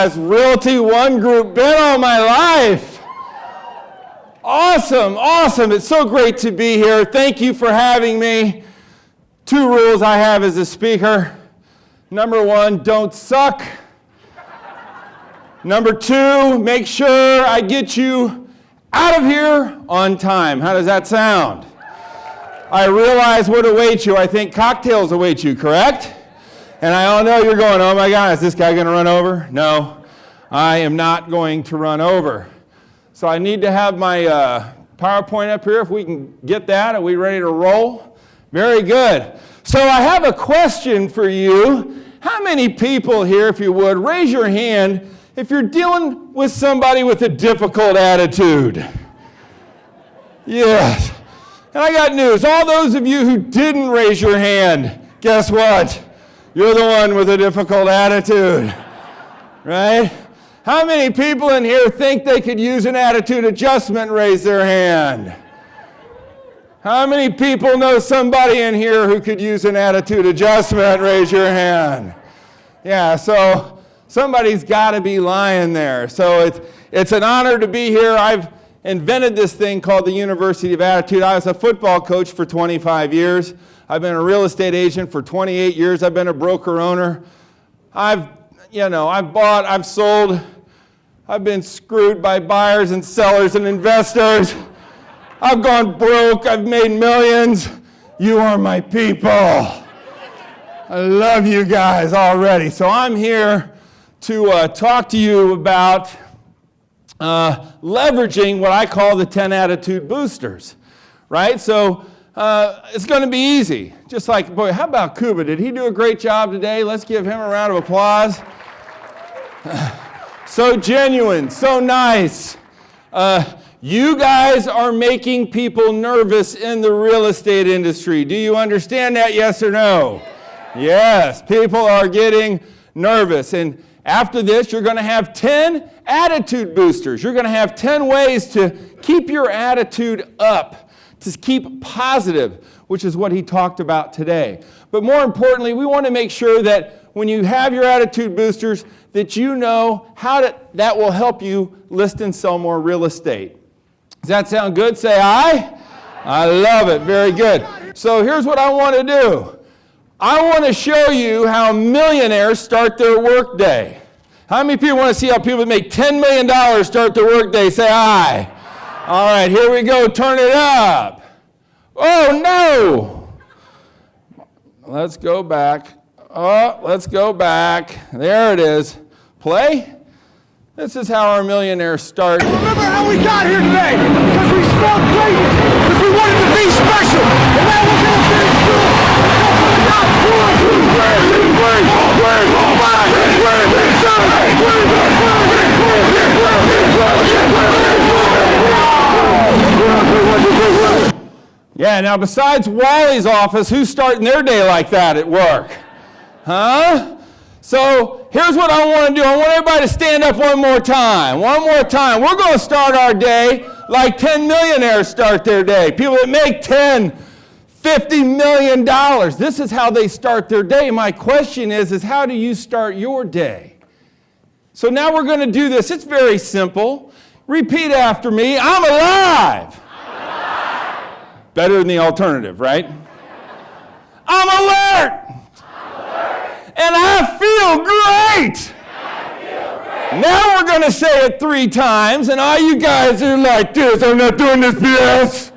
has Realty One Group been all my life? Awesome, awesome. It's so great to be here. Thank you for having me. 2 rules I have as a speaker. Number 1, don't suck. Number 2, make sure I get you out of here on time. How does that sound? I realize what awaits you. I think cocktails await you, correct? And I all know you're going, oh my God, is this guy going to run over? No, I am not going to run over. So I need to have my PowerPoint up here. If we can get that, are we ready to roll? Very good. So I have a question for you. How many people here, if you would, raise your hand if you're dealing with somebody with a difficult attitude? Yes. And I got news. All those of you who didn't raise your hand, guess what? You're the one with a difficult attitude, right? How many people in here think they could use an attitude adjustment? Raise their hand. How many people know somebody in here who could use an attitude adjustment? Raise your hand. Yeah, so somebody's got to be lying there. So it's an honor to be here. I've invented this thing called the University of Attitude. I was a football coach for 25 years. I've been a real estate agent for 28 years. I've been a broker owner. I've bought, I've sold. I've been screwed by buyers and sellers and investors. I've gone broke. I've made millions. You are my people. I love you guys already. So I'm here to talk to you about leveraging what I call the 10 attitude boosters, right? So it's going to be easy. Just like, boy, how about Cuba? Did he do a great job today? Let's give him a round of applause. So genuine, so nice. You guys are making people nervous in the real estate industry. Do you understand that, yes or no? Yes, people are getting nervous. And after this, you're going to have 10 attitude boosters. You're going to have 10 ways to keep your attitude up, to keep positive, which is what he talked about today. But more importantly, we want to make sure that when you have your attitude boosters, that you know how that will help you list and sell more real estate. Does that sound good? Say aye. I love it. Very good. So here's what I want to do. I want to show you how millionaires start their workday. How many people want to see how people that make $10 million start their workday? Say aye. All right, here we go. Turn it up. Oh, no. Let's go back. Oh, let's go back. There it is. Play. This is how our millionaires start. Remember how we got here today? Because we smelled greatness. Because we wanted to be special. And now we're going to finish school. Yeah, now besides Wally's office, who's starting their day like that at work? Huh? So here's what I want to do. I want everybody to stand up one more time. One more time. We're going to start our day like 10 millionaires start their day. People that make $10, $50 million. This is how they start their day. My question is how do you start your day? So now we're going to do this. It's very simple. Repeat after me. I'm alive. Better than the alternative, right? I'm alert. And I feel great. Now we're going to say it 3 times, and all you guys are like this, I'm not doing this BS.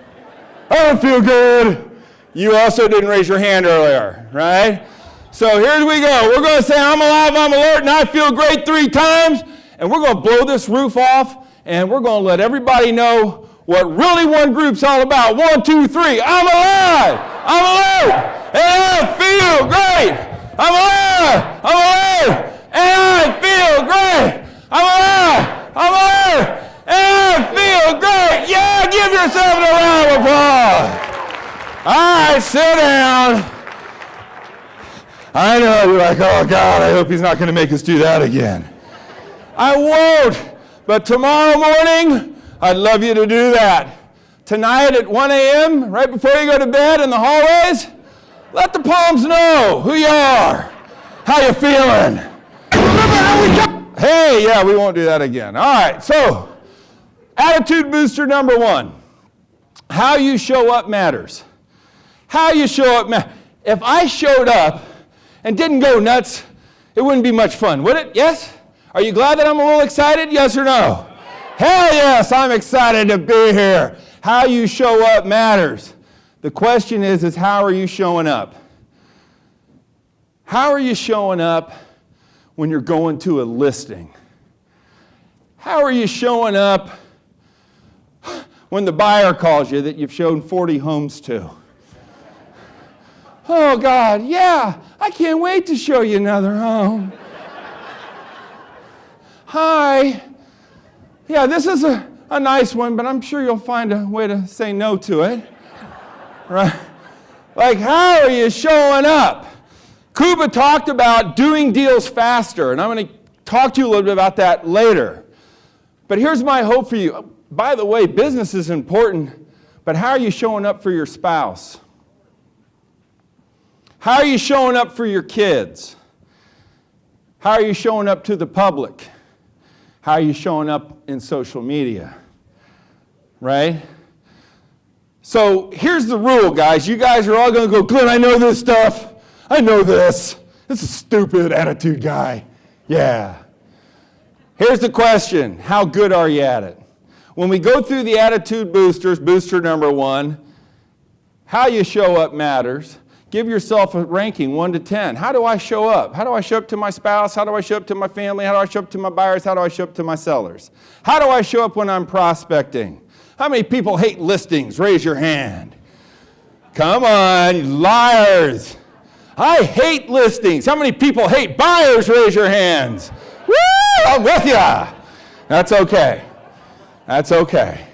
I don't feel good. You also didn't raise your hand earlier, right? So here we go. We're going to say I'm alive, I'm alert, and I feel great 3 times, and we're going to blow this roof off, and we're going to let everybody know what Realty One Group's all about. 1, 2, 3. I'm alive, I'm alert, and I feel great. I'm alive, I'm alert, and I feel great. I'm alive, I'm alert, and I feel great. Yeah, give yourself a round of applause. All right, sit down. I know, you're like, oh God, I hope he's not going to make us do that again. I won't, but tomorrow morning, I'd love you to do that. Tonight at 1 a.m., right before you go to bed in the hallways, let the palms know who you are, how you feeling. Remember how we got Hey, yeah, we won't do that again. All right, so attitude booster number 1. How you show up matters. How you show up matters. If I showed up and didn't go nuts, it wouldn't be much fun, would it? Yes? Are you glad that I'm a little excited? Yes or no? Hell yes, I'm excited to be here. How you show up matters. The question is how are you showing up? How are you showing up when you're going to a listing? How are you showing up when the buyer calls you that you've shown 40 homes to? Oh God, yeah, I can't wait to show you another home. Hi. Yeah, this is a nice one, but I'm sure you'll find a way to say no to it. Right? Like, how are you showing up? Kuba talked about doing deals faster, and I'm going to talk to you a little bit about that later. But here's my hope for you. By the way, business is important, but how are you showing up for your spouse? How are you showing up for your kids? How are you showing up to the public? How are you showing up in social media? Right? So here's the rule, guys. You guys are all going to go, Glenn, I know this stuff. I know this. This is a stupid attitude guy. Yeah. Here's the question. How good are you at it? When we go through the attitude boosters, booster number 1, how you show up matters. Give yourself a ranking 1 to 10. How do I show up? How do I show up to my spouse? How do I show up to my family? How do I show up to my buyers? How do I show up to my sellers? How do I show up when I'm prospecting? How many people hate listings? Raise your hand. Come on, you liars. I hate listings. How many people hate buyers? Raise your hands. Woo! I'm with ya. That's okay. That's okay.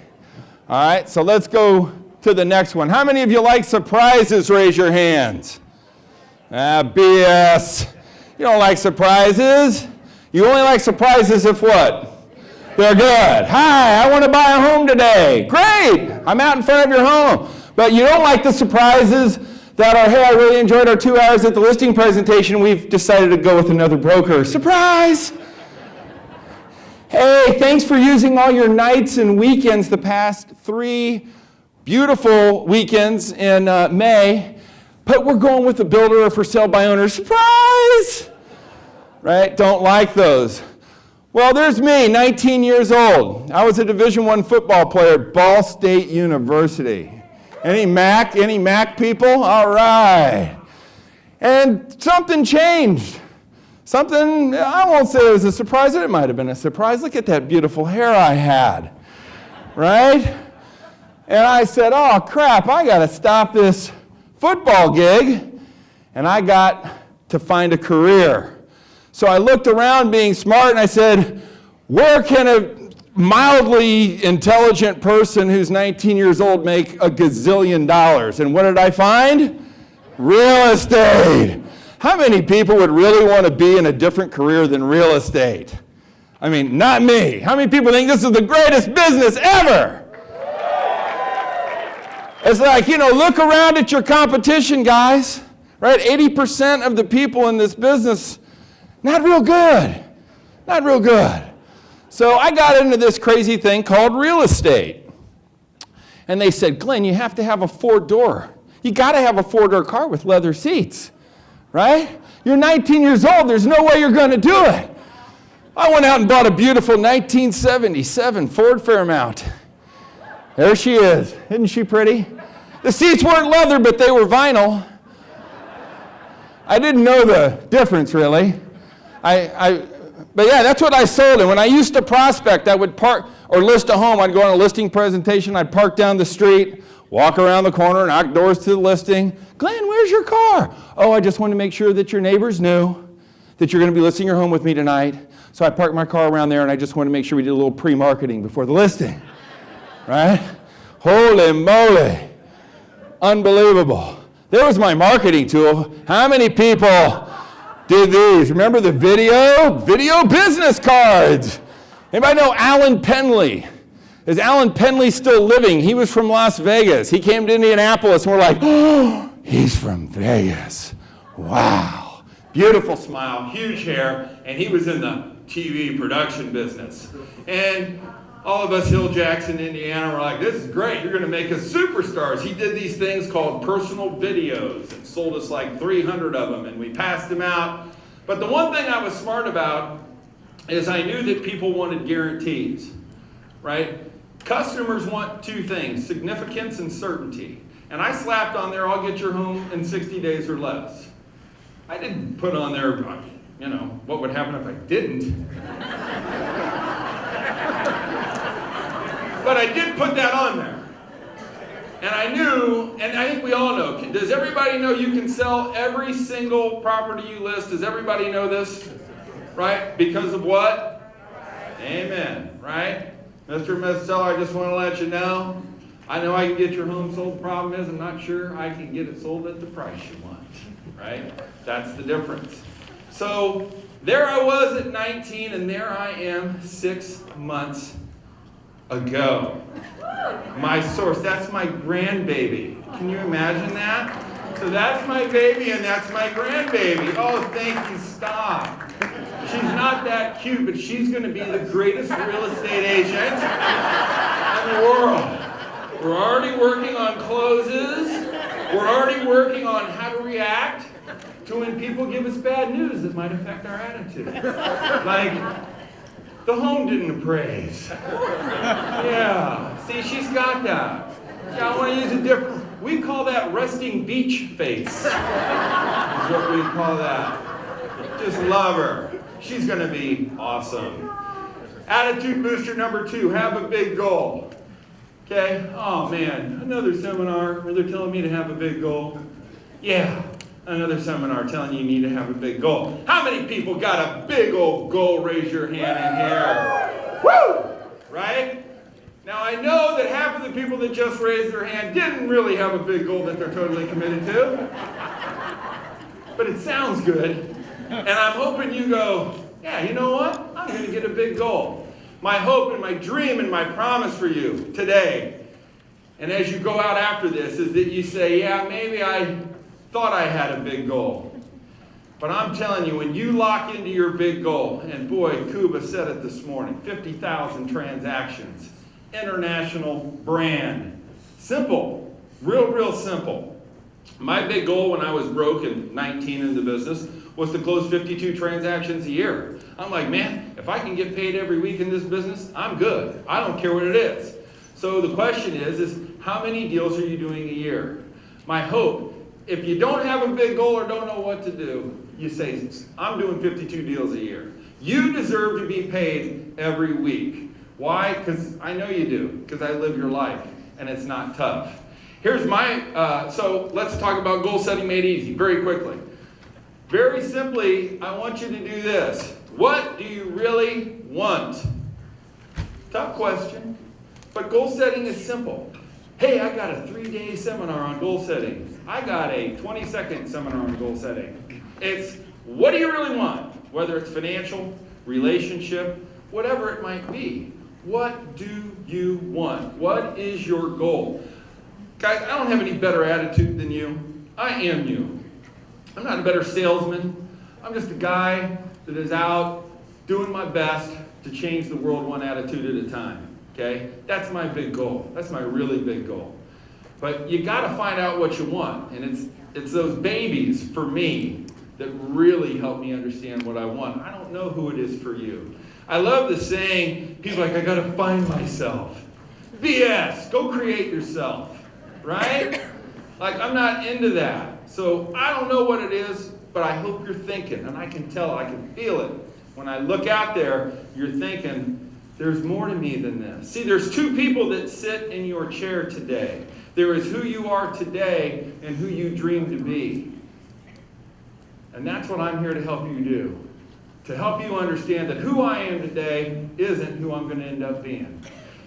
All right, so let's go to the next one. How many of you like surprises? Raise your hands. BS. You don't like surprises. You only like surprises if what? They're good. Hi, I want to buy a home today. Great. I'm out in front of your home. But you don't like the surprises that are, hey, I really enjoyed our 2 hours at the listing presentation. We've decided to go with another broker. Surprise. Hey, thanks for using all your nights and weekends the past 3 beautiful weekends in May, but we're going with the builder or for sale by owner. Surprise! Right? Don't like those. Well, there's me, 19 years old. I was a Division I football player at Ball State University. Any Mac people? All right. And something changed. Something, I won't say it was a surprise, it might have been a surprise. Look at that beautiful hair I had. Right? And I said, oh, crap, I got to stop this football gig, and I got to find a career. So I looked around being smart, and I said, where can a mildly intelligent person who's 19 years old make $1 gazillion? And what did I find? Real estate. How many people would really want to be in a different career than real estate? I mean, not me. How many people think this is the greatest business ever? It's like, look around at your competition, guys. Right? 80% of the people in this business, not real good. Not real good. So I got into this crazy thing called real estate. And they said, Glenn, you have to have a 4-door. You got to have a 4-door car with leather seats. Right? You're 19 years old. There's no way you're going to do it. I went out and bought a beautiful 1977 Ford Fairmount. There she is. Isn't she pretty? The seats weren't leather, but they were vinyl. I didn't know the difference, really. But yeah, that's what I sold. And when I used to prospect, I would park or list a home. I'd go on a listing presentation. I'd park down the street, walk around the corner, knock doors to the listing. Glenn, where's your car? Oh, I just wanted to make sure that your neighbors knew that you're going to be listing your home with me tonight. So I parked my car around there, and I just wanted to make sure we did a little pre-marketing before the listing. Right? Holy moly. Unbelievable. There was my marketing tool. How many people did these? Remember the video business cards? Anybody know Alan Penley? Is Alan Penley still living? He was from Las Vegas. He came to Indianapolis, and we're like, oh, he's from Vegas. Wow. Beautiful smile, huge hair, and he was in the TV production business. And all of us Hill Jackson, Indiana, were like, this is great, you're gonna make us superstars. He did these things called personal videos and sold us like 300 of them, and we passed them out. But the one thing I was smart about is I knew that people wanted guarantees, right? Customers want two things, significance and certainty. And I slapped on there, I'll get your home in 60 days or less. I didn't put on there, you know, what would happen if I didn't. But I did put that on there. And I knew, and I think we all know, does everybody know you can sell every single property you list? Does everybody know this? Right? Because of what? Amen. Right? Mr. and Mrs. Seller, I just want to let you know, I know I can get your home sold. The problem is I'm not sure I can get it sold at the price you want. Right? That's the difference. So there I was at 19, and there I am 6 months ago. My source, that's my grandbaby. Can you imagine that? So that's my baby and that's my grandbaby. Oh, thank you, stop. She's not that cute, but she's going to be the greatest real estate agent in the world. We're already working on closes. We're already working on how to react to when people give us bad news that might affect our attitude. Like, the home didn't appraise. Yeah, see, she's got that. Yeah, I want to use a different, we call that resting beach face. Is what we call that. Just love her. She's going to be awesome. Attitude booster number 2, have a big goal. Okay, oh man, another seminar where they're telling me to have a big goal. Yeah, another seminar telling you need to have a big goal. How many people got a big old goal? Raise your hand in here. Woo! Right? Now I know that half of the people that just raised their hand didn't really have a big goal that they're totally committed to. But it sounds good. And I'm hoping you go, yeah, you know what? I'm going to get a big goal. My hope and my dream and my promise for you today, and as you go out after this, is that you say, yeah, maybe I thought I had a big goal. But I'm telling you, when you lock into your big goal, and boy, Kuba said it this morning, 50,000 transactions, international brand. Simple, real simple. My big goal when I was broke and 19 in the business was to close 52 transactions a year. I'm like, man, if I can get paid every week in this business, I'm good. I don't care what it is. So the question is how many deals are you doing a year? My hope, if you don't have a big goal or don't know what to do, you say, I'm doing 52 deals a year. You deserve to be paid every week. Why? Because I know you do, because I live your life, and it's not tough. Here's my, so let's talk about goal setting made easy very quickly. Very simply, I want you to do this. What do you really want? Tough question, but goal setting is simple. Hey, I got a 3-day seminar on goal setting. I got a 20-second seminar on goal setting. It's, what do you really want? Whether it's financial, relationship, whatever it might be. What do you want? What is your goal? Guys, I don't have any better attitude than you. I am you. I'm not a better salesman. I'm just a guy that is out doing my best to change the world one attitude at a time. Okay? That's my big goal. That's my really big goal. But you got to find out what you want. And it's those babies, for me, that really help me understand what I want. I don't know who it is for you. I love the saying, people are like, I got to find myself. BS. Go create yourself. Right? Like, I'm not into that. So I don't know what it is, but I hope you're thinking. And I can tell, I can feel it. When I look out there, you're thinking, there's more to me than this. See, there's 2 people that sit in your chair today. There is who you are today and who you dream to be. And that's what I'm here to help you do. To help you understand that who I am today isn't who I'm going to end up being.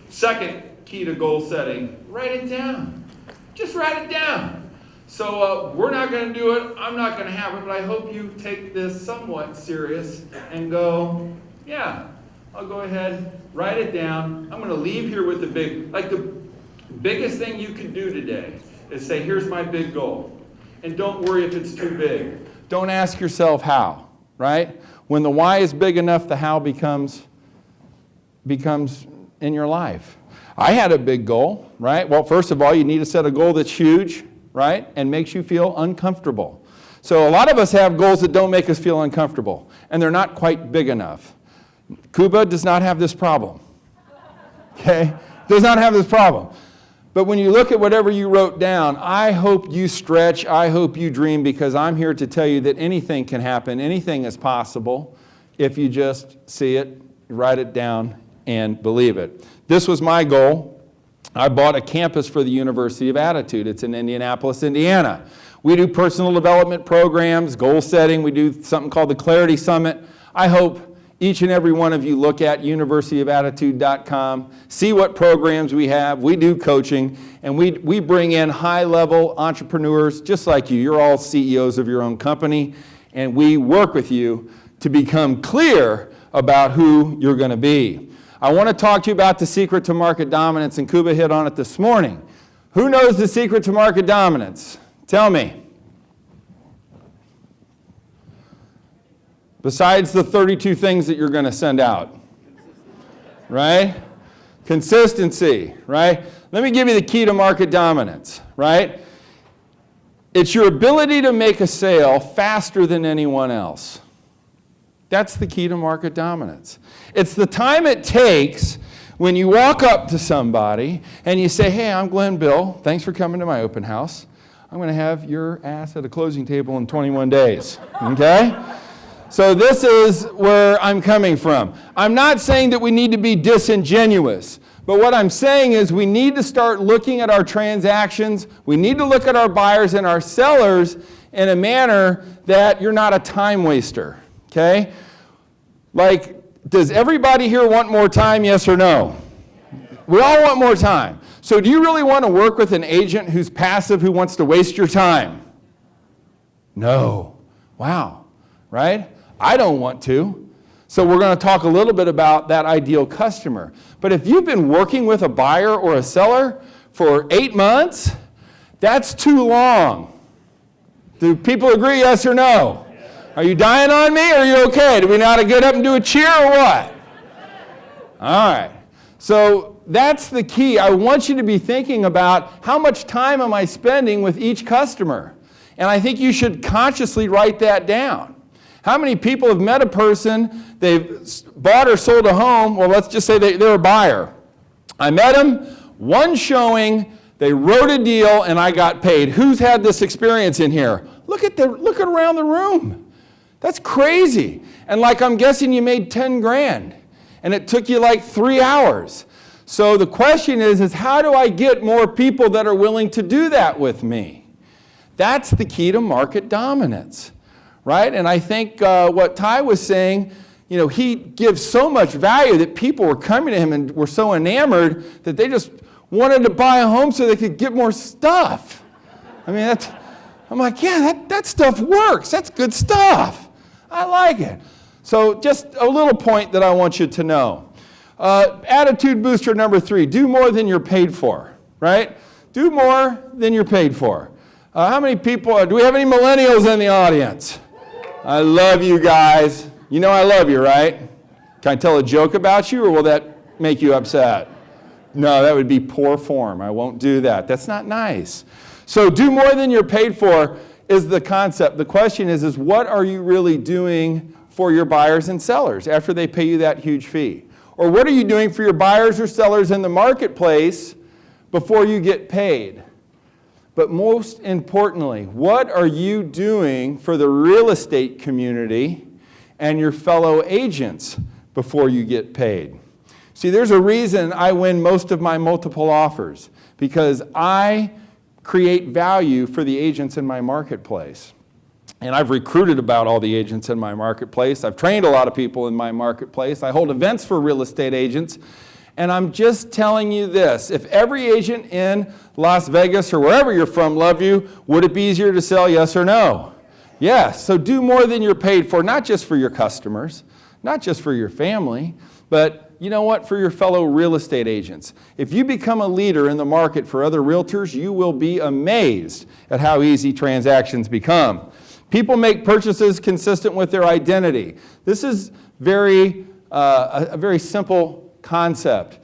Second key to goal setting, write it down. Just write it down. So we're not going to do it. I'm not going to have it, but I hope you take this somewhat serious and go, yeah, I'll go ahead, write it down. I'm going to leave here with the biggest thing you can do today is say, here's my big goal. And don't worry if it's too big. Don't ask yourself how. right? When the why is big enough, the how becomes in your life. I had a big goal, right? Well, first of all, you need to set a goal that's huge, right? And makes you feel uncomfortable. So a lot of us have goals that don't make us feel uncomfortable, and they're not quite big enough. Cuba does not have this problem, okay? Does not have this problem. But when you look at whatever you wrote down, I hope you stretch, I hope you dream, because I'm here to tell you that anything can happen, anything is possible if you just see it, write it down, and believe it. This was my goal. I bought a campus for the University of Attitude. It's in Indianapolis, Indiana. We do personal development programs, goal setting. We do something called the Clarity Summit. I hope each and every one of you look at universityofattitude.com, see what programs we have. We do coaching, and we bring in high-level entrepreneurs just like you. You're all CEOs of your own company, and we work with you to become clear about who you're going to be. I want to talk to you about the secret to market dominance, and Cuba hit on it this morning. Who knows the secret to market dominance? Tell me. Besides the 32 things that you're going to send out, right? Consistency, right? Let me give you the key to market dominance, right? It's your ability to make a sale faster than anyone else. That's the key to market dominance. It's the time it takes when you walk up to somebody and you say, hey, I'm Glenn Bill. Thanks for coming to my open house. I'm going to have your ass at a closing table in 21 days, okay? So this is where I'm coming from. I'm not saying that we need to be disingenuous, but what I'm saying is we need to start looking at our transactions. We need to look at our buyers and our sellers in a manner that you're not a time waster, okay? Like, does everybody here want more time, yes or no? We all want more time. So do you really want to work with an agent who's passive, who wants to waste your time? No. Wow, right? I don't want to. So we're going to talk a little bit about that ideal customer. But if you've been working with a buyer or a seller for 8 months, that's too long. Do people agree, yes or no? Are you dying on me, or are you okay? Do we know how to get up and do a cheer or what? All right. So that's the key. I want you to be thinking about how much time am I spending with each customer? And I think you should consciously write that down. How many people have met a person, they've bought or sold a home, well, let's just say they're a buyer. I met them, one showing, they wrote a deal, and I got paid. Who's had this experience in here? Look around the room. That's crazy. And like, I'm guessing you made 10 grand, and it took you like 3 hours. So the question is how do I get more people that are willing to do that with me? That's the key to market dominance, right? And I think what Ty was saying, you know, he gives so much value that people were coming to him and were so enamored that they just wanted to buy a home so they could get more stuff. I mean, I'm like, yeah, that stuff works. That's good stuff. I like it. So just a little point that I want you to know. Attitude booster number 3, do more than you're paid for, right? Do more than you're paid for. How many people, do we have any millennials in the audience? I love you guys. You know I love you, right? Can I tell a joke about you, or will that make you upset? No, that would be poor form. I won't do that. That's not nice. So do more than you're paid for is the concept. The question is what are you really doing for your buyers and sellers after they pay you that huge fee? Or what are you doing for your buyers or sellers in the marketplace before you get paid? But most importantly, what are you doing for the real estate community and your fellow agents before you get paid? See, there's a reason I win most of my multiple offers, because I create value for the agents in my marketplace. And I've recruited about all the agents in my marketplace. I've trained a lot of people in my marketplace. I hold events for real estate agents. And I'm just telling you this, if every agent in Las Vegas or wherever you're from loved you, would it be easier to sell, yes or no? Yes, so do more than you're paid for, not just for your customers, not just for your family, but you know what, for your fellow real estate agents. If you become a leader in the market for other realtors, you will be amazed at how easy transactions become. People make purchases consistent with their identity. This is a very simple concept.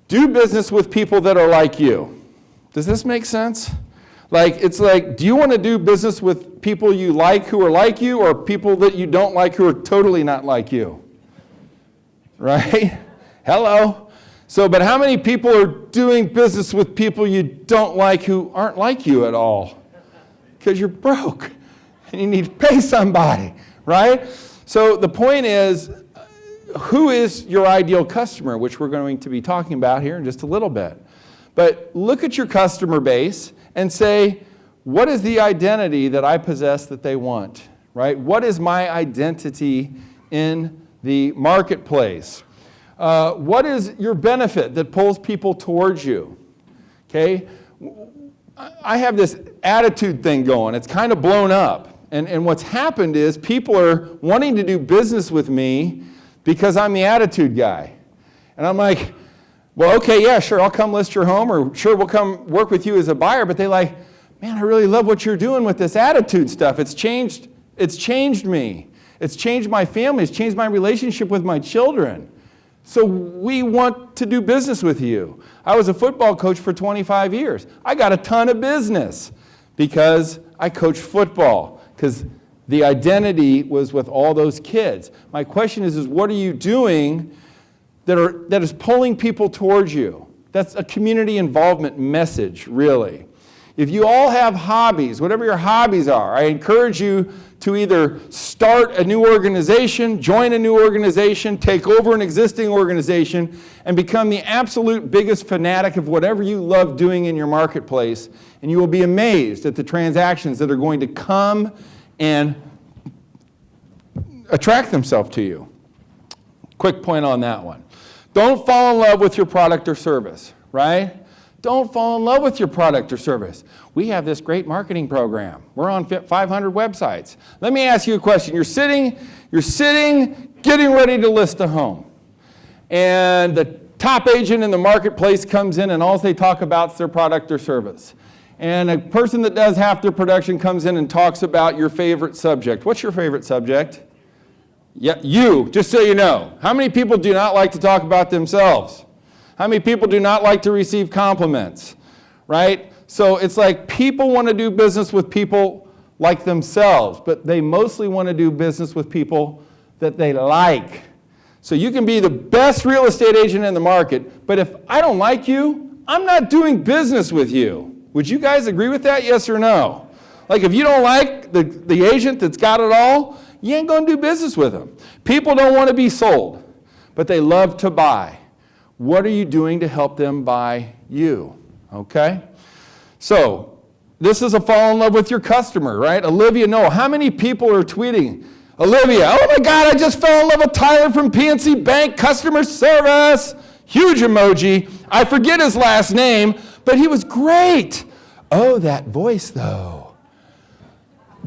Do business with people that are like you. Does this make sense? It's like, do you want to do business with people you like who are like you, or people that you don't like who are totally not like you? Right? Hello? But how many people are doing business with people you don't like who aren't like you at all? Because you're broke and you need to pay somebody, right? So the point is, who is your ideal customer, which we're going to be talking about here in just a little bit. But look at your customer base and say, what is the identity that I possess that they want, right? What is my identity in the marketplace? What is your benefit that pulls people towards you? Okay? I have this attitude thing going. It's kind of blown up. And what's happened is people are wanting to do business with me because I'm the attitude guy. And I'm like, well, okay, yeah, sure, I'll come list your home, or sure, we'll come work with you as a buyer. But they like, man, I really love what you're doing with this attitude stuff. It's changed me. It's changed my family. It's changed my relationship with my children. So we want to do business with you. I was a football coach for 25 years. I got a ton of business because I coached football, because the identity was with all those kids. My question is what are you doing that is pulling people towards you? That's a community involvement message, really. If you all have hobbies, whatever your hobbies are, I encourage you to either start a new organization, join a new organization, take over an existing organization, and become the absolute biggest fanatic of whatever you love doing in your marketplace. And you will be amazed at the transactions that are going to come and attract themselves to you. Quick point on that one. Don't fall in love with your product or service, right? Don't fall in love with your product or service. We have this great marketing program. We're on 500 websites. Let me ask you a question. You're sitting, getting ready to list a home. And the top agent in the marketplace comes in and all they talk about is their product or service. And a person that does half their production comes in and talks about your favorite subject. What's your favorite subject? Yeah, you, just so you know. How many people do not like to talk about themselves? How many people do not like to receive compliments, right? So it's like people want to do business with people like themselves, but they mostly want to do business with people that they like. So you can be the best real estate agent in the market, but if I don't like you, I'm not doing business with you. Would you guys agree with that, yes or no? Like if you don't like the agent that's got it all, you ain't going to do business with them. People don't want to be sold, but they love to buy. What are you doing to help them buy you? Okay? So, this is a fall in love with your customer, right? Olivia, no. How many people are tweeting, Olivia, oh my God, I just fell in love with Tyler from PNC Bank Customer Service. Huge emoji. I forget his last name, but he was great. Oh, that voice though.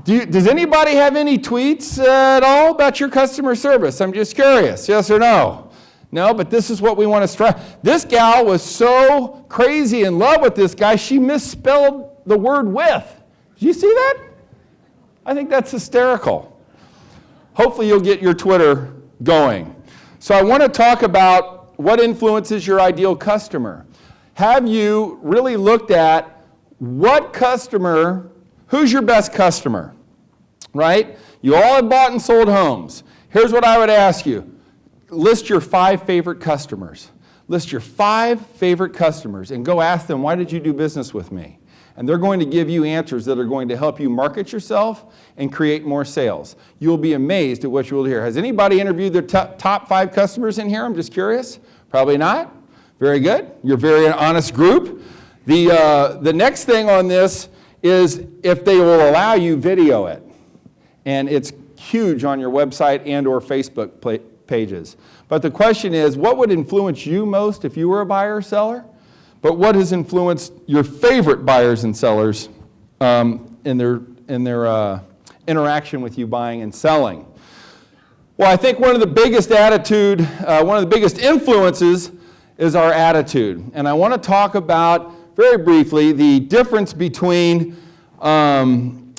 Does anybody have any tweets at all about your customer service? I'm just curious, yes or no? No, but this is what we want to strive. This gal was so crazy in love with this guy, she misspelled the word with. Did you see that? I think that's hysterical. Hopefully you'll get your Twitter going. So I want to talk about what influences your ideal customer. Have you really looked at who's your best customer, right? You all have bought and sold homes. Here's what I would ask you. List your 5 favorite customers. List your 5 favorite customers and go ask them, why did you do business with me? And they're going to give you answers that are going to help you market yourself and create more sales. You'll be amazed at what you will hear. Has anybody interviewed their top 5 customers in here? I'm just curious. Probably not. Very good. You're a very honest group. The next thing on this is if they will allow you, video it. And it's huge on your website and or Facebook pages. But the question is, what would influence you most if you were a buyer or seller? But what has influenced your favorite buyers and sellers in their interaction with you buying and selling? Well, I think one of the biggest influences is our attitude. And I want to talk about, very briefly, the difference between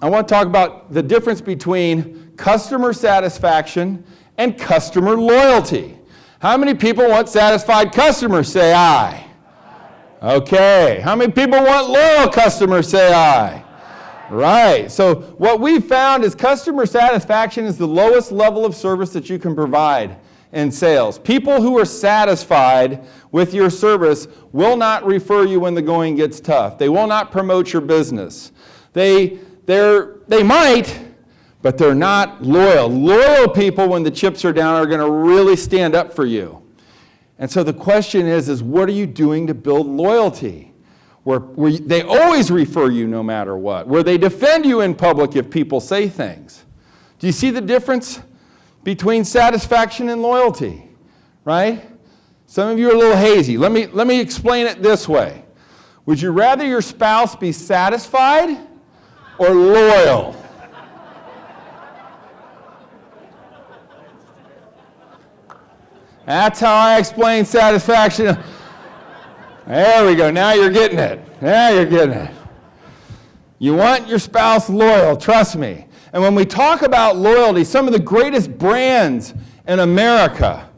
I want to talk about the difference between customer satisfaction and customer loyalty. How many people want satisfied customers? Say aye. Okay. How many people want loyal customers? Say aye. Right. So what we found is customer satisfaction is the lowest level of service that you can provide in sales. People who are satisfied with your service will not refer you when the going gets tough. They will not promote your business. They might, but they're not loyal. Loyal people, when the chips are down, are going to really stand up for you. And so the question is what are you doing to build loyalty? Where they always refer you no matter what, where they defend you in public if people say things. Do you see the difference between satisfaction and loyalty, right? Some of you are a little hazy. Let me explain it this way. Would you rather your spouse be satisfied or loyal? That's how I explain satisfaction. There we go. Now you're getting it. Now you're getting it. You want your spouse loyal, trust me. And when we talk about loyalty, some of the greatest brands in America,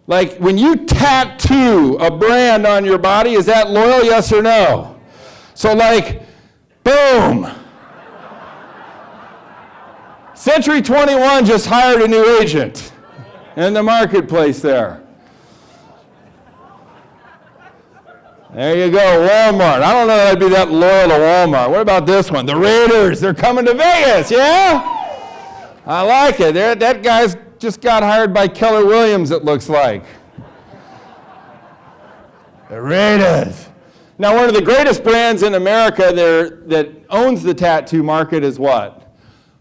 like when you tattoo a brand on your body, is that loyal, yes or no? So like, boom. Century 21 just hired a new agent in the marketplace there. There you go, Walmart. I don't know that I'd be that loyal to Walmart. What about this one? The Raiders, they're coming to Vegas, yeah? I like it. That guy's just got hired by Keller Williams, it looks like. The Raiders. Now, one of the greatest brands in America that owns the tattoo market is what?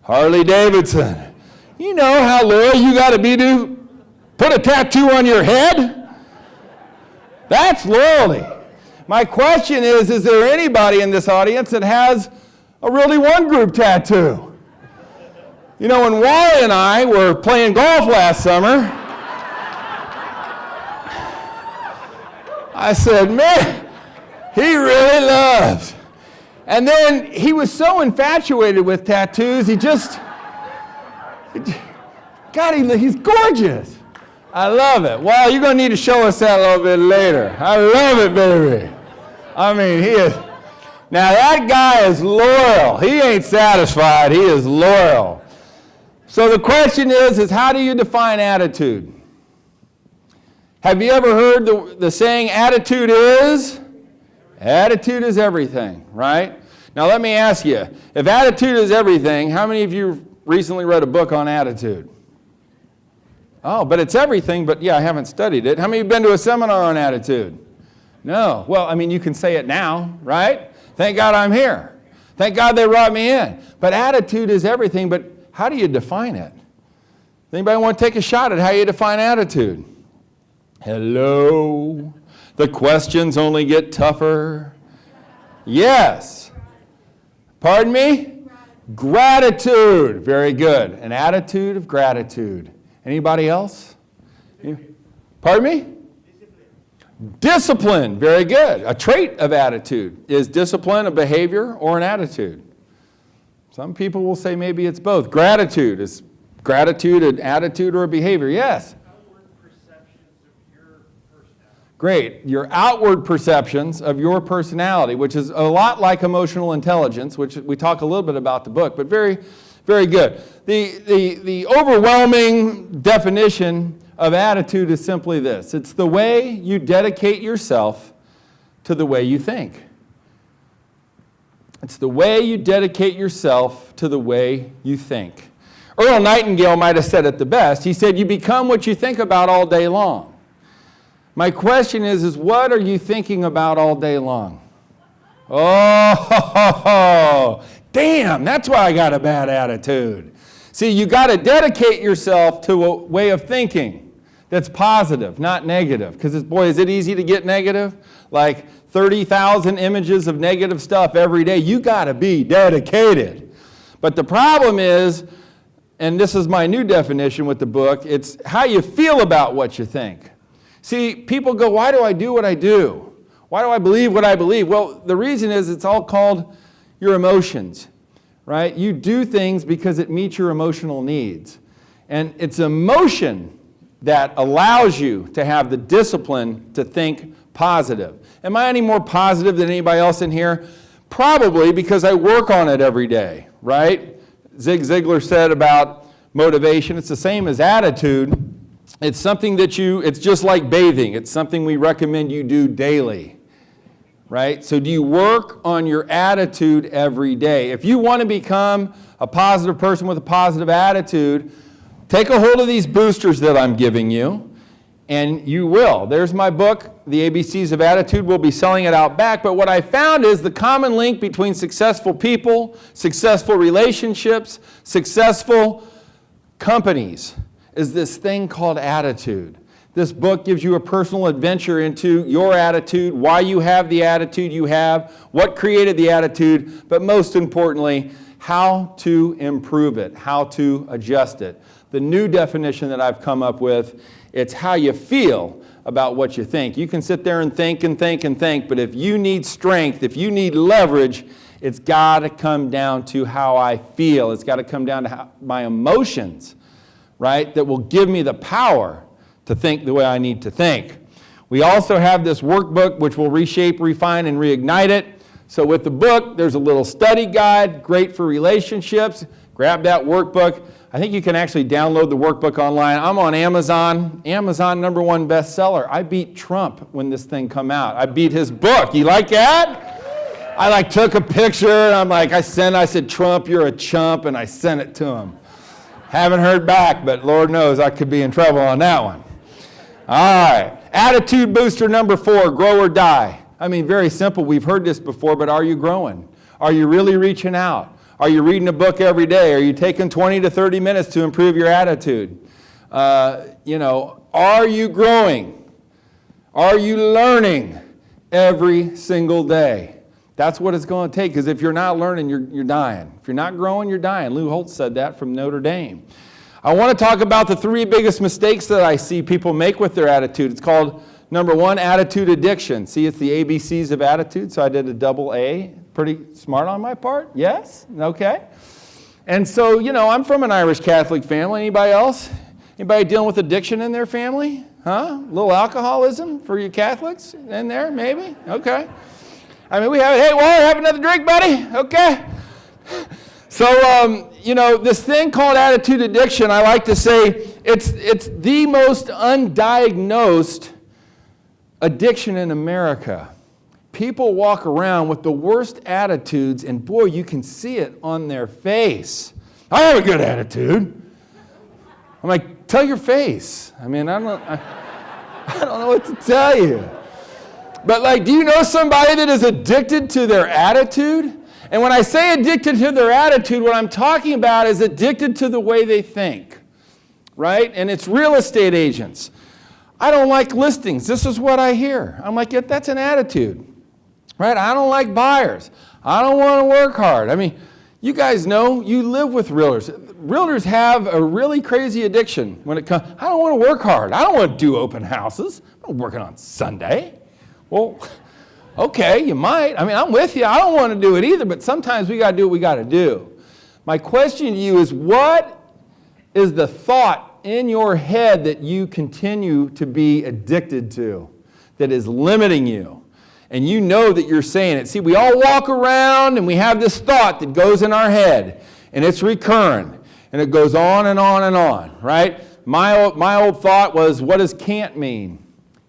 Harley Davidson. You know how loyal you got to be to put a tattoo on your head? That's loyalty. My question is there anybody in this audience that has a Realty One Group tattoo? You know, when Wally and I were playing golf last summer, I said, man, he really loves. And then he was so infatuated with tattoos, he's gorgeous. I love it. Well, you're going to need to show us that a little bit later. I love it, baby. I mean, he is. Now, that guy is loyal. He ain't satisfied. He is loyal. So the question is how do you define attitude? Have you ever heard the saying, attitude is? Attitude is everything, right? Now, let me ask you, if attitude is everything, how many of you recently read a book on attitude? Oh, but it's everything, but yeah, I haven't studied it. How many of you have been to a seminar on attitude? No. Well, I mean, you can say it now, right? Thank God I'm here. Thank God they brought me in. But attitude is everything, but how do you define it? Anybody want to take a shot at how you define attitude? Hello? The questions only get tougher. Yes. Pardon me? Gratitude. Very good. An attitude of gratitude. Anybody else? Pardon me? Discipline. Very good. A trait of attitude. Is discipline a behavior or an attitude? Some people will say maybe it's both. Gratitude. Is gratitude an attitude or a behavior? Yes. Outward perceptions of your personality. Great. Your outward perceptions of your personality, which is a lot like emotional intelligence, which we talk a little bit about the book, but very, very good. The overwhelming definition of attitude is simply this. It's the way you dedicate yourself to the way you think. It's the way you dedicate yourself to the way you think. Earl Nightingale might have said it the best. He said, you become what you think about all day long. My question is what are you thinking about all day long? Oh, damn, that's why I got a bad attitude. See, you got to dedicate yourself to a way of thinking that's positive, not negative. Because, boy, is it easy to get negative? Like 30,000 images of negative stuff every day. You got to be dedicated. But the problem is, and this is my new definition with the book, it's how you feel about what you think. See, people go, why do I do what I do? Why do I believe what I believe? Well, the reason is it's all called your emotions. right? You do things because it meets your emotional needs. And it's emotion that allows you to have the discipline to think positive. Am I any more positive than anybody else in here? Probably, because I work on it every day, right? Zig Ziglar said about motivation, it's the same as attitude. It's something that it's just like bathing. It's something we recommend you do daily, right? So do you work on your attitude every day? If you want to become a positive person with a positive attitude, take a hold of these boosters that I'm giving you, and you will. There's my book, The ABCs of Attitude. We'll be selling it out back. But what I found is the common link between successful people, successful relationships, successful companies is this thing called attitude. This book gives you a personal adventure into your attitude, why you have the attitude you have, what created the attitude, but most importantly, how to improve it, how to adjust it. The new definition that I've come up with, it's how you feel about what you think. You can sit there and think and think and think, but if you need strength, if you need leverage, it's got to come down to how I feel. It's got to come down to my emotions, right, that will give me the power to think the way I need to think. We also have this workbook which will reshape, refine, and reignite it. So with the book, there's a little study guide, great for relationships. Grab that workbook. I think you can actually download the workbook online. I'm on Amazon. Amazon #1 bestseller. I beat Trump when this thing come out. I beat his book. You like that? I took a picture and I said, Trump, you're a chump, and I sent it to him. Haven't heard back, but Lord knows I could be in trouble on that one. All right, attitude booster #4, grow or die. I mean, very simple. We've heard this before, but are you growing? Are you really reaching out? Are you reading a book every day? Are you taking 20 to 30 minutes to improve your attitude? Are you growing? Are you learning every single day? That's what it's going to take, because if you're not learning, you're dying. If you're not growing, you're dying. Lou Holtz said that from Notre Dame. I want to talk about the 3 biggest mistakes that I see people make with their attitude. It's called, #1, attitude addiction. See, it's the ABCs of attitude, so I did a double A. Pretty smart on my part? Yes? Okay. And so, I'm from an Irish Catholic family. Anybody else? Anybody dealing with addiction in their family? Huh? A little alcoholism for you Catholics in there, maybe? Okay. I mean, we have it. Hey, Wally, have another drink, buddy? Okay. So, this thing called attitude addiction, I like to say it's the most undiagnosed addiction in America. People walk around with the worst attitudes, and boy, you can see it on their face. I have a good attitude. I'm like, tell your face. I mean, I don't know what to tell you. But do you know somebody that is addicted to their attitude? And when I say addicted to their attitude, what I'm talking about is addicted to the way they think, right? And it's real estate agents. I don't like listings. This is what I hear. I'm like, yeah, that's an attitude, right? I don't like buyers. I don't want to work hard. I mean, you guys know, you live with realtors. Realtors have a really crazy addiction when it comes, I don't want to work hard. I don't want to do open houses. I'm not working on Sunday. Well, okay, you might. I mean, I'm with you. I don't want to do it either, but sometimes we got to do what we got to do. My question to you is, what is the thought in your head that you continue to be addicted to, that is limiting you? And you know that you're saying it. See, we all walk around and we have this thought that goes in our head, and it's recurring, and it goes on and on and on, right? My old thought was, what does can't mean?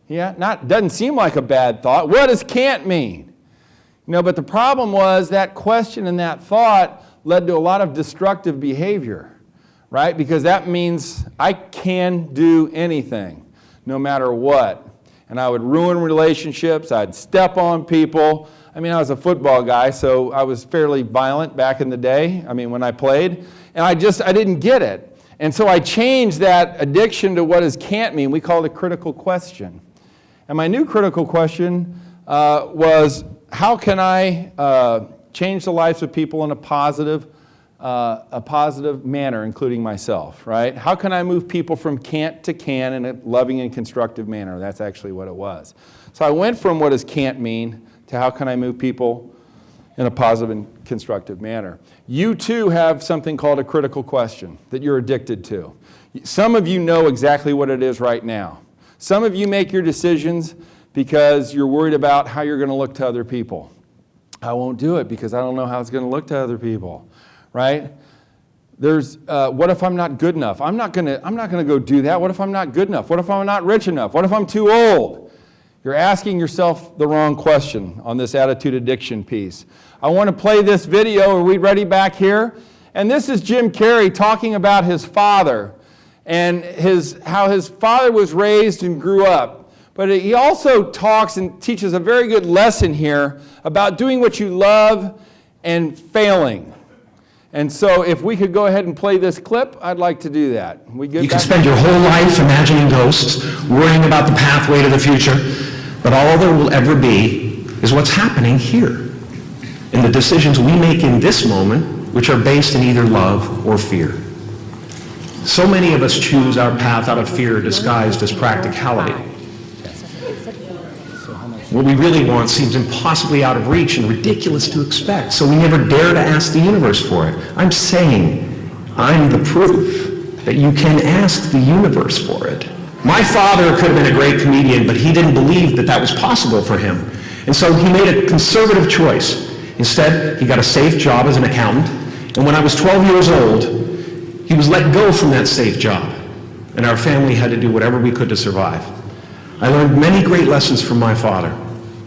Yeah, doesn't seem like a bad thought. What does can't mean? But the problem was that question and that thought led to a lot of destructive behavior, right? Because that means I can do anything, no matter what. And I would ruin relationships. I'd step on people. I mean, I was a football guy, so I was fairly violent back in the day, when I played. And I didn't get it. And so I changed that addiction to what does can't mean. We call it a critical question. And my new critical question was, how can I change the lives of people in a positive manner, including myself, right? How can I move people from can't to can in a loving and constructive manner? That's actually what it was. So I went from what does can't mean to how can I move people in a positive and constructive manner. You too have something called a critical question that you're addicted to. Some of you know exactly what it is right now. Some of you make your decisions because you're worried about how you're going to look to other people. I won't do it because I don't know how it's going to look to other people, right? There's, what if I'm not good enough? I'm not going to go do that. What if I'm not good enough? What if I'm not rich enough? What if I'm too old? You're asking yourself the wrong question on this attitude addiction piece. I want to play this video. Are we ready back here? And this is Jim Carrey talking about his father and how his father was raised and grew up. But he also talks and teaches a very good lesson here about doing what you love and failing. And so if we could go ahead and play this clip, I'd like to do that. You can spend your whole life imagining ghosts, worrying about the pathway to the future, but all there will ever be is what's happening here, in the decisions we make in this moment, which are based in either love or fear. So many of us choose our path out of fear disguised as practicality. What we really want seems impossibly out of reach and ridiculous to expect, so we never dare to ask the universe for it. I'm saying I'm the proof that you can ask the universe for it. My father could have been a great comedian, but he didn't believe that that was possible for him. And so he made a conservative choice. Instead, he got a safe job as an accountant, and when I was 12 years old, he was let go from that safe job, and our family had to do whatever we could to survive. I learned many great lessons from my father,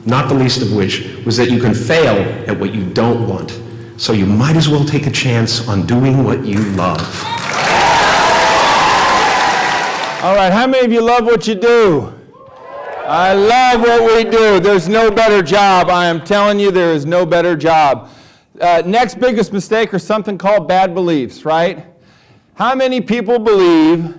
not the least of which was that you can fail at what you don't want, so you might as well take a chance on doing what you love. All right, how many of you love what you do? I love what we do. There's no better job. I am telling you, there is no better job. Next biggest mistake are something called bad beliefs, right? How many people believe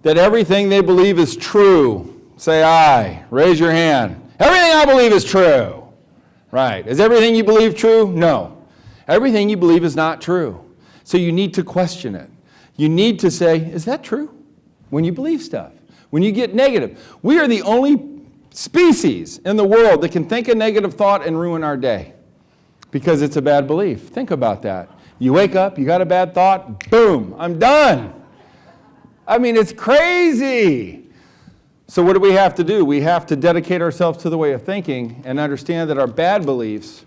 that everything they believe is true? Say aye. Raise your hand. Everything I believe is true. Right. Is everything you believe true? No. Everything you believe is not true. So you need to question it. You need to say, is that true? When you believe stuff. When you get negative. We are the only species in the world that can think a negative thought and ruin our day. Because it's a bad belief. Think about that. You wake up, you got a bad thought, boom, I'm done. I mean, it's crazy. So what do we have to do? We have to dedicate ourselves to the way of thinking and understand that our bad beliefs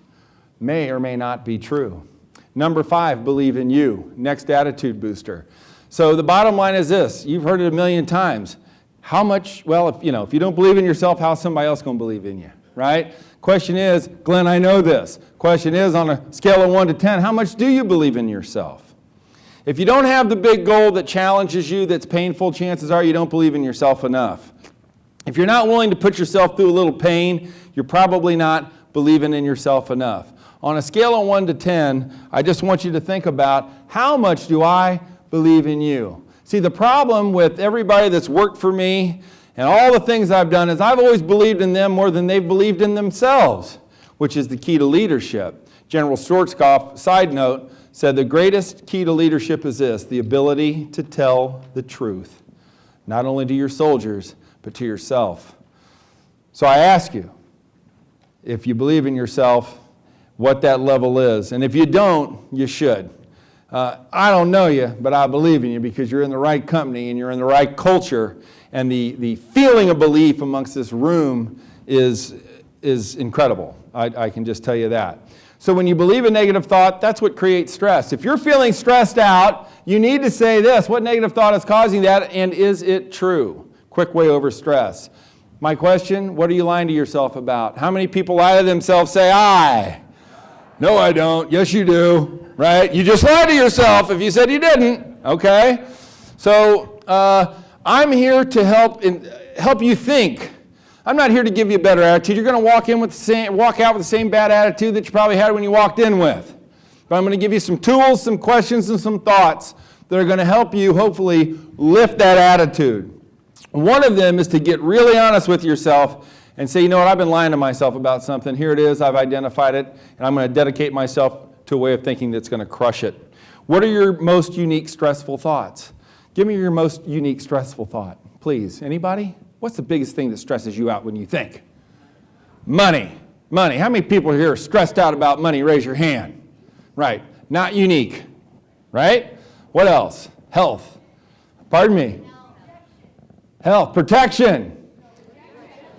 may or may not be true. Number 5, believe in you. Next attitude booster. So the bottom line is this. You've heard it a million times. How much, well, if you don't believe in yourself, how's somebody else going to believe in you, right? Question is, Glenn, I know this. Question is, on a scale of 1 to 10, how much do you believe in yourself? If you don't have the big goal that challenges you, that's painful, chances are you don't believe in yourself enough. If you're not willing to put yourself through a little pain, you're probably not believing in yourself enough. On a scale of 1 to 10, I just want you to think about, how much do I believe in you? See, the problem with everybody that's worked for me and all the things I've done is I've always believed in them more than they've believed in themselves, which is the key to leadership. General Schwarzkopf, side note, said the greatest key to leadership is this, the ability to tell the truth, not only to your soldiers, but to yourself. So I ask you, if you believe in yourself, what that level is. And if you don't, you should. I don't know you, but I believe in you because you're in the right company and you're in the right culture. And the feeling of belief amongst this room is incredible. I can just tell you that. So when you believe a negative thought, that's what creates stress. If you're feeling stressed out, you need to say this, what negative thought is causing that, and is it true? Quick way over stress. My question, what are you lying to yourself about? How many people lie to themselves, say, I? No, I don't. Yes, you do. Right? You just lied to yourself if you said you didn't. Okay? So I'm here to help you think. I'm not here to give you a better attitude. You're going to walk out with the same bad attitude that you probably had when you walked in with. But I'm going to give you some tools, some questions, and some thoughts that are going to help you hopefully lift that attitude. One of them is to get really honest with yourself and say, you know what, I've been lying to myself about something. Here it is, I've identified it, and I'm going to dedicate myself to a way of thinking that's going to crush it. What are your most unique stressful thoughts? Give me your most unique stressful thought, please. Anybody? What's the biggest thing that stresses you out when you think? Money. Money. How many people here are stressed out about money? Raise your hand. Right. Not unique. Right? What else? Health. Pardon me. Health. Protection.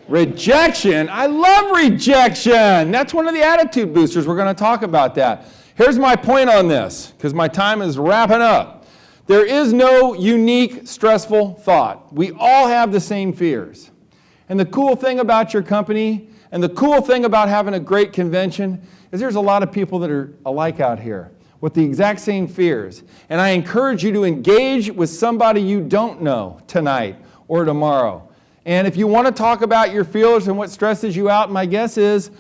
Rejection. I love rejection. That's one of the attitude boosters. We're going to talk about that. Here's my point on this, because my time is wrapping up. There is no unique, stressful thought. We all have the same fears. And the cool thing about your company, and the cool thing about having a great convention, is there's a lot of people that are alike out here with the exact same fears. And I encourage you to engage with somebody you don't know tonight or tomorrow. And if you want to talk about your fears and what stresses you out, my guess is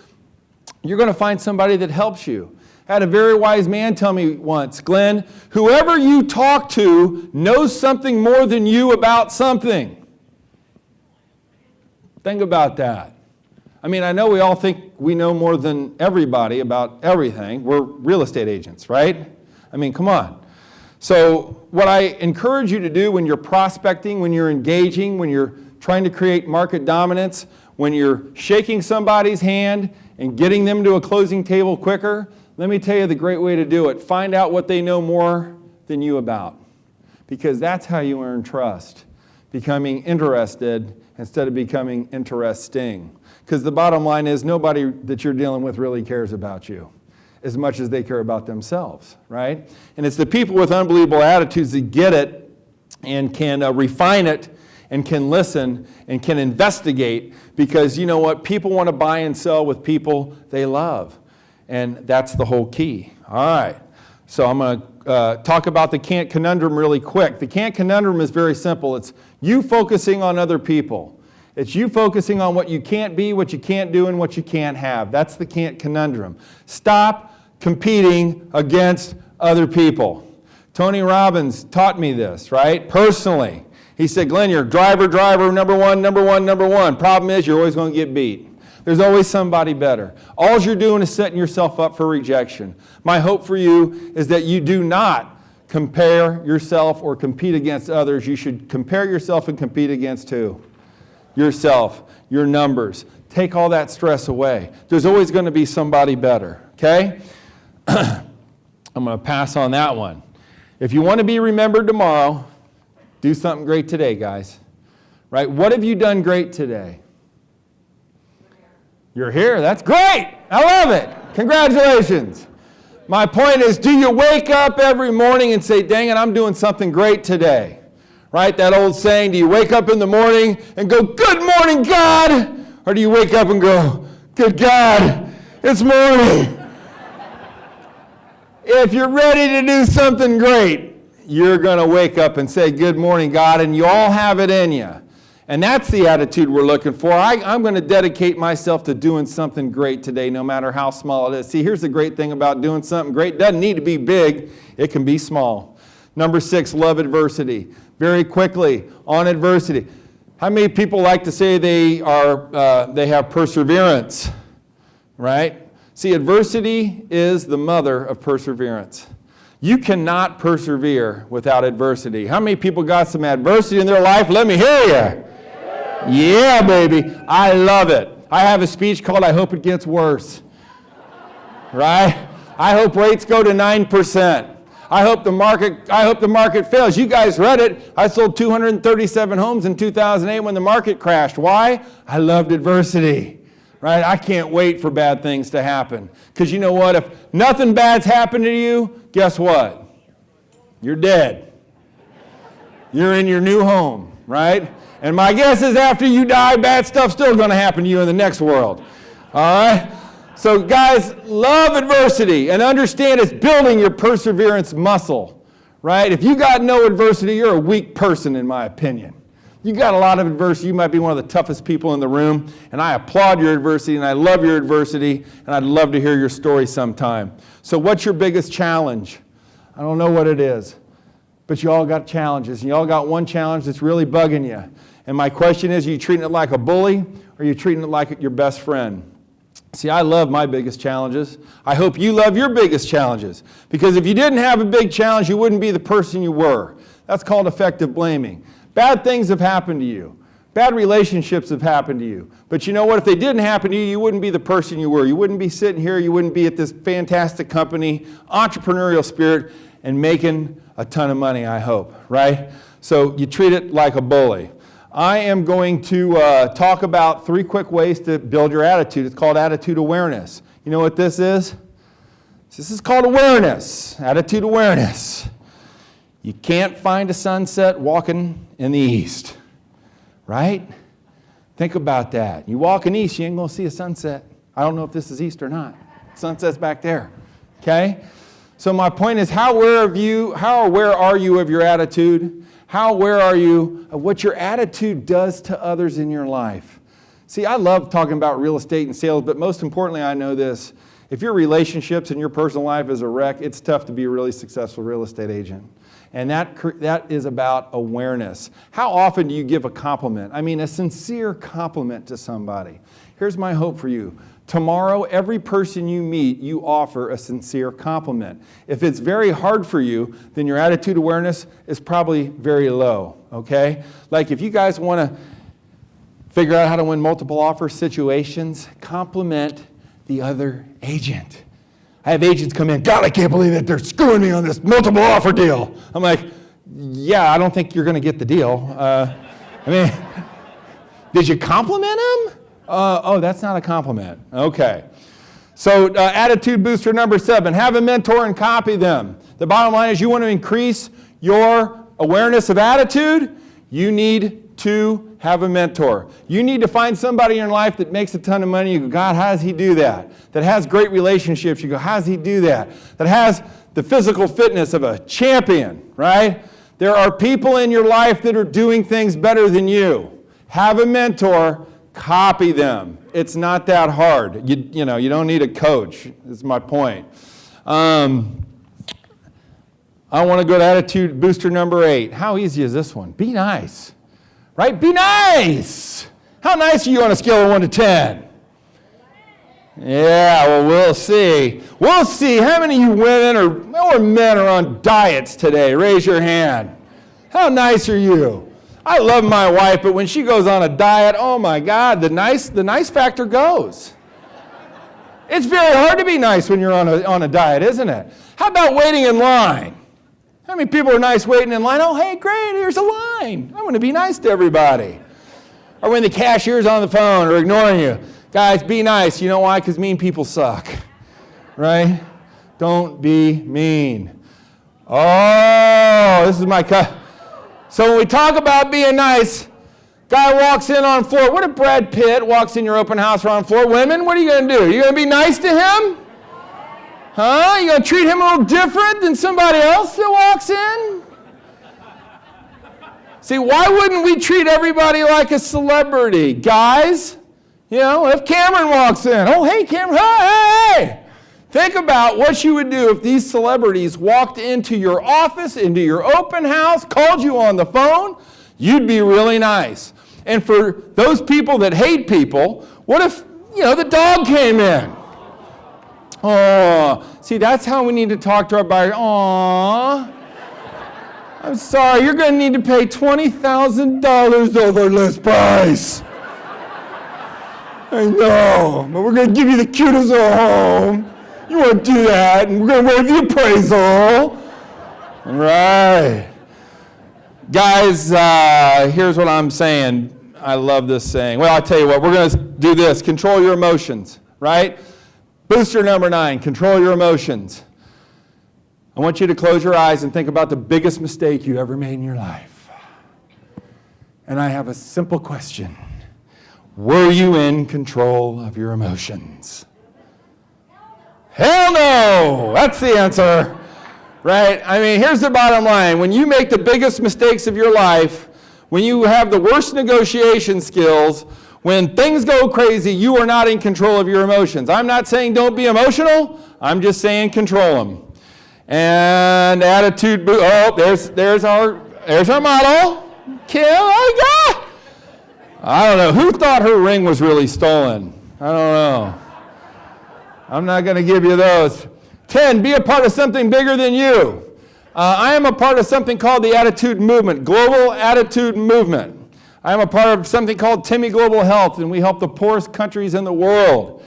you're going to find somebody that helps you. I had a very wise man tell me once, Glenn, whoever you talk to knows something more than you about something. Think about that. I mean, I know we all think we know more than everybody about everything. We're real estate agents, right? I mean, come on. So what I encourage you to do when you're prospecting, when you're engaging, when you're trying to create market dominance, when you're shaking somebody's hand and getting them to a closing table quicker, let me tell you the great way to do it. Find out what they know more than you about, because that's how you earn trust, becoming interested instead of becoming interesting. Because the bottom line is nobody that you're dealing with really cares about you as much as they care about themselves, right? And it's the people with unbelievable attitudes that get it and can refine it and can listen and can investigate, because you know what? People want to buy and sell with people they love. And that's the whole key. All right. So I'm going to talk about the can't conundrum really quick. The can't conundrum is very simple. It's you focusing on other people. It's you focusing on what you can't be, what you can't do, and what you can't have. That's the can't conundrum. Stop competing against other people. Tony Robbins taught me this, right? Personally. He said, Glenn, you're driver, number one. Problem is, you're always going to get beat. There's always somebody better. All you're doing is setting yourself up for rejection. My hope for you is that you do not compare yourself or compete against others. You should compare yourself and compete against who? Yourself, your numbers. Take all that stress away. There's always going to be somebody better, okay? I'm going to pass on that one. If you want to be remembered tomorrow, do something great today, guys. Right? What have you done great today? You're here. That's great. I love it. Congratulations. My point is, do you wake up every morning and say, dang it, I'm doing something great today? Right? That old saying, do you wake up in the morning and go, good morning, God? Or do you wake up and go, good God, it's morning? If you're ready to do something great, you're going to wake up and say, good morning, God, and you all have it in you. And that's the attitude we're looking for. I'm going to dedicate myself to doing something great today, no matter how small it is. See, here's the great thing about doing something great. It doesn't need to be big. It can be small. Number 6, love adversity. Very quickly, on adversity. How many people like to say they have perseverance, right? See, adversity is the mother of perseverance. You cannot persevere without adversity. How many people got some adversity in their life? Let me hear you. Yeah, baby. I love it. I have a speech called I Hope It Gets Worse. Right? I hope rates go to 9%. I hope the market fails. You guys read it. I sold 237 homes in 2008 when the market crashed. Why? I loved adversity. Right? I can't wait for bad things to happen. Because you know what? If nothing bad's happened to you, guess what? You're dead. You're in your new home, right? And my guess is after you die, bad stuff's still going to happen to you in the next world. All right? So guys, love adversity and understand it's building your perseverance muscle, right? If you got no adversity, you're a weak person, in my opinion. You got a lot of adversity. You might be one of the toughest people in the room, and I applaud your adversity, and I love your adversity, and I'd love to hear your story sometime. So what's your biggest challenge? I don't know what it is, but you all got challenges, and you all got one challenge that's really bugging you. And my question is, are you treating it like a bully, or are you treating it like your best friend? See, I love my biggest challenges. I hope you love your biggest challenges, because if you didn't have a big challenge, you wouldn't be the person you were. That's called effective blaming. Bad things have happened to you. Bad relationships have happened to you. But you know what? If they didn't happen to you, you wouldn't be the person you were. You wouldn't be sitting here. You wouldn't be at this fantastic company, entrepreneurial spirit, and making a ton of money, I hope, right? So you treat it like a bully. I am going to talk about 3 quick ways to build your attitude. It's called attitude awareness. You know what this is? This is called awareness, attitude awareness. You can't find a sunset walking in the east, right? Think about that. You walk in east, you ain't going to see a sunset. I don't know if this is east or not. Sunset's back there, okay? So my point is, how aware are you of your attitude? How aware are you of what your attitude does to others in your life? See, I love talking about real estate and sales, but most importantly, I know this. If your relationships and your personal life is a wreck, it's tough to be a really successful real estate agent. And that is about awareness. How often do you give a compliment? I mean, a sincere compliment to somebody. Here's my hope for you. Tomorrow, every person you meet, you offer a sincere compliment. If it's very hard for you, then your attitude awareness is probably very low, okay? Like if you guys want to figure out how to win multiple offer situations, compliment the other agent. I have agents come in, God, I can't believe that they're screwing me on this multiple offer deal. I'm like, yeah, I don't think you're going to get the deal. Did you compliment him? Oh, that's not a compliment. Okay. So attitude booster number 7, have a mentor and copy them. The bottom line is you want to increase your awareness of attitude, you need to have a mentor. You need to find somebody in your life that makes a ton of money. You go, God, how does he do that? That has great relationships. You go, how does he do that? That has the physical fitness of a champion, right? There are people in your life that are doing things better than you. Have a mentor, copy them. It's not that hard. You don't need a coach, is my point. I want to go to attitude booster number 8. How easy is this one? Be nice. Right? Be nice. How nice are you on a scale of 1 to 10? Yeah, well, we'll see. We'll see. How many of you women or men are on diets today? Raise your hand. How nice are you? I love my wife, but when she goes on a diet, oh my God, the nice factor goes. It's very hard to be nice when you're on a diet, isn't it? How about waiting in line? How many people are nice waiting in line? Oh, hey, great, here's a line. I want to be nice to everybody. Or when the cashier's on the phone or ignoring you. Guys, be nice. You know why? Because mean people suck. Right? Don't be mean. Oh, this is my cut. So when we talk about being nice, guy walks in on floor. What if Brad Pitt walks in your open house or on floor? Women, what are you going to do? You going to be nice to him? Huh? You going to treat him a little different than somebody else that walks in? See, why wouldn't we treat everybody like a celebrity? Guys, if Cameron walks in, oh, hey, Cameron, hey! Think about what you would do if these celebrities walked into your office, into your open house, called you on the phone. You'd be really nice. And for those people that hate people, what if, the dog came in? Oh, see, that's how we need to talk to our buyer. Aw, I'm sorry, you're going to need to pay $20,000 over list price. I know, but we're going to give you the cutest of home. You want to do that, and we're going to waive the appraisal. All right. Guys, here's what I'm saying. I love this saying. Well, I'll tell you what, we're going to do this. Control your emotions, right? Booster number 9, control your emotions. I want you to close your eyes and think about the biggest mistake you ever made in your life. And I have a simple question. Were you in control of your emotions? Hell no! That's the answer, right? I mean, here's the bottom line. When you make the biggest mistakes of your life, when you have the worst negotiation skills, when things go crazy, you are not in control of your emotions. I'm not saying don't be emotional. I'm just saying control them. And attitude, there's our model. Kill, oh God! I don't know. Who thought her ring was really stolen? I don't know. I'm not going to give you those. 10, be a part of something bigger than you. I am a part of something called the Attitude Movement, Global Attitude Movement. I am a part of something called Timmy Global Health, and we help the poorest countries in the world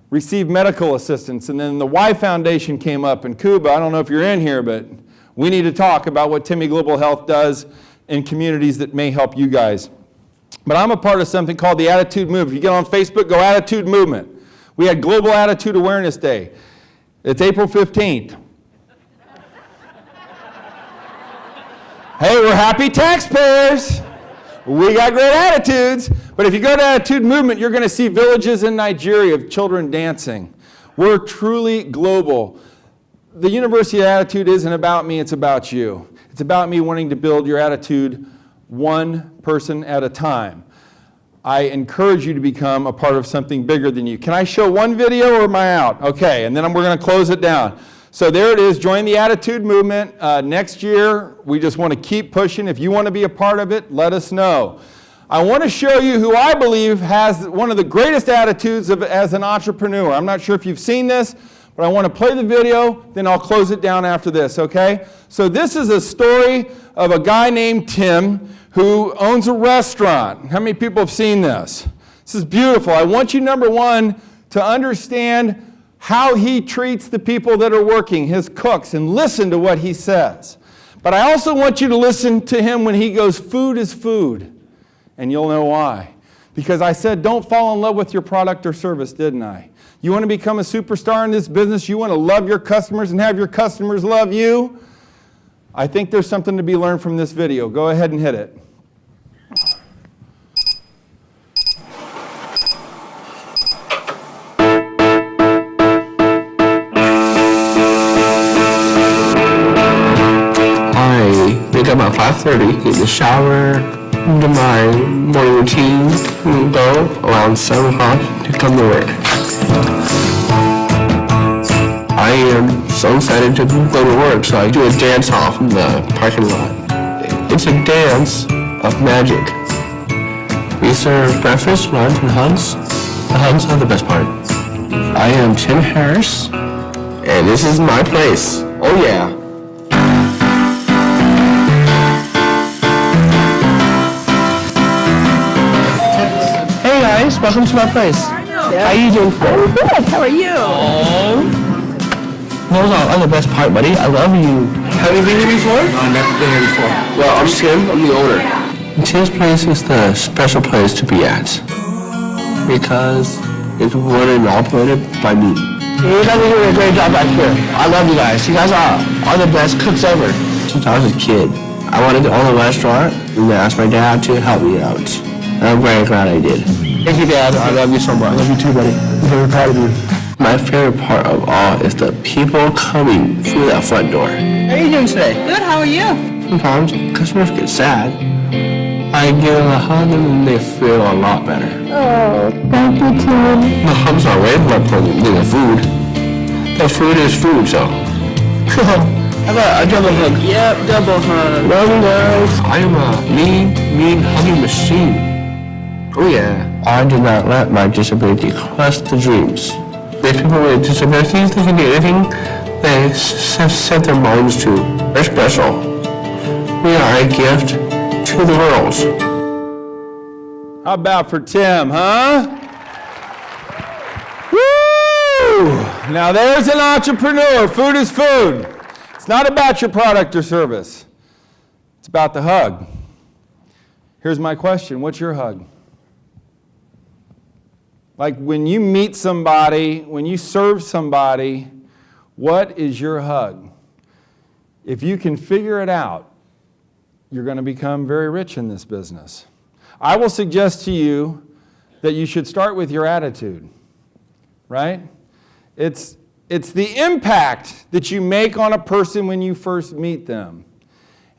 receive medical assistance. And then the Y Foundation came up in Cuba. I don't know if you're in here, but we need to talk about what Timmy Global Health does in communities that may help you guys. But I'm a part of something called the Attitude Movement. If you get on Facebook, go Attitude Movement. We had Global Attitude Awareness Day. It's April 15th. Hey, we're happy taxpayers. We got great attitudes. But if you go to Attitude Movement, you're going to see villages in Nigeria of children dancing. We're truly global. The University of Attitude isn't about me, it's about you. It's about me wanting to build your attitude one person at a time. I encourage you to become a part of something bigger than you. Can I show one video or am I out? Okay, and then we're going to close it down. So there it is, join the Attitude Movement. Next year, we just want to keep pushing. If you want to be a part of it, let us know. I want to show you who I believe has one of the greatest attitudes as an entrepreneur. I'm not sure if you've seen this, but I want to play the video, then I'll close it down after this, okay? So this is a story of a guy named Tim who owns a restaurant. How many people have seen this? This is beautiful. I want you, number one, to understand how he treats the people that are working, his cooks, and listen to what he says. But I also want you to listen to him when he goes, food is food, and you'll know why. Because I said, don't fall in love with your product or service, didn't I? You want to become a superstar in this business? You want to love your customers and have your customers love you? I think there's something to be learned from this video. Go ahead and hit it. I wake up at 5:30, get in the shower, do my morning routine, and go around 7 o'clock to come to work. I am so excited to go to work, so I do a dance off in the parking lot. It's a dance of magic. We serve breakfast, lunch, and hugs. The hugs are the best part. I am Tim Harris, and this is my place. Oh yeah. Hey guys, welcome to my place. How you doing? Good. How are you? Those are the best part, buddy. I love you. Have you been here before? No, I've never been here before. Well, I'm Tim. I'm the owner. Tim's place is the special place to be at because it's run and operated by me. You guys are doing a great job back here. I love you guys. You guys are the best cooks ever. Since I was a kid, I wanted to own a restaurant, and I asked my dad to help me out. And I'm very glad I did. Thank you, Dad. I love you so much. I love you too, buddy. I'm very proud of you. My favorite part of all is the people coming through that front door. How are you doing today? Good. How are you? Sometimes customers get sad. I give them a hug and then they feel a lot better. Oh, thank you, Tim. The hugs are way more important than the food. The food is food, so. How about a double hug? Yep, double hug. Love you guys. I am a mean hugging machine. Oh yeah. I do not let my disability crush the dreams. The people with disabilities, they can do anything they set their minds to. They're special. We are a gift to the world. How about for Tim, huh? Woo! Now there's an entrepreneur. Food is food. It's not about your product or service. It's about the hug. Here's my question. What's your hug? Like when you meet somebody, when you serve somebody, what is your hug? If you can figure it out, you're going to become very rich in this business. I will suggest to you that you should start with your attitude, right? It's the impact that you make on a person when you first meet them.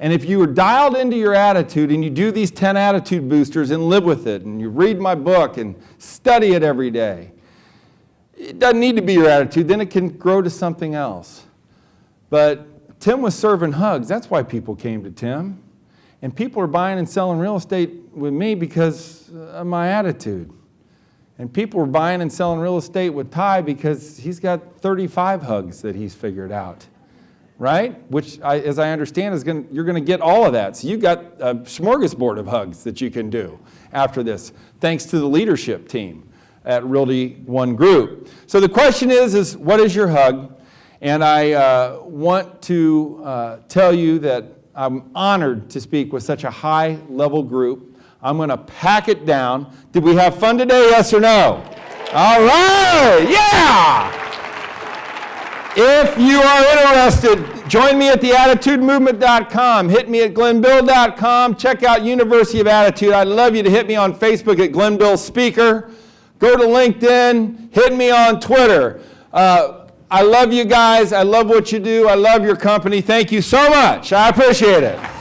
And if you are dialed into your attitude and you do these 10 attitude boosters and live with it, and you read my book and study it every day, it doesn't need to be your attitude, then it can grow to something else. But Tim was serving hugs. That's why people came to Tim. And people are buying and selling real estate with me because of my attitude. And people are buying and selling real estate with Ty because he's got 35 hugs that he's figured out. right? Which, as I understand, you're going to get all of that. So you've got a smorgasbord of hugs that you can do after this, thanks to the leadership team at Realty One Group. So the question is what is your hug? And I want to tell you that I'm honored to speak with such a high-level group. I'm going to pack it down. Did we have fun today, yes or no? All right, yeah! If you are interested, join me at theattitudemovement.com. Hit me at glennbill.com. Check out University of Attitude. I'd love you to hit me on Facebook at Glenn Bill Speaker. Go to LinkedIn. Hit me on Twitter. I love you guys. I love what you do. I love your company. Thank you so much. I appreciate it.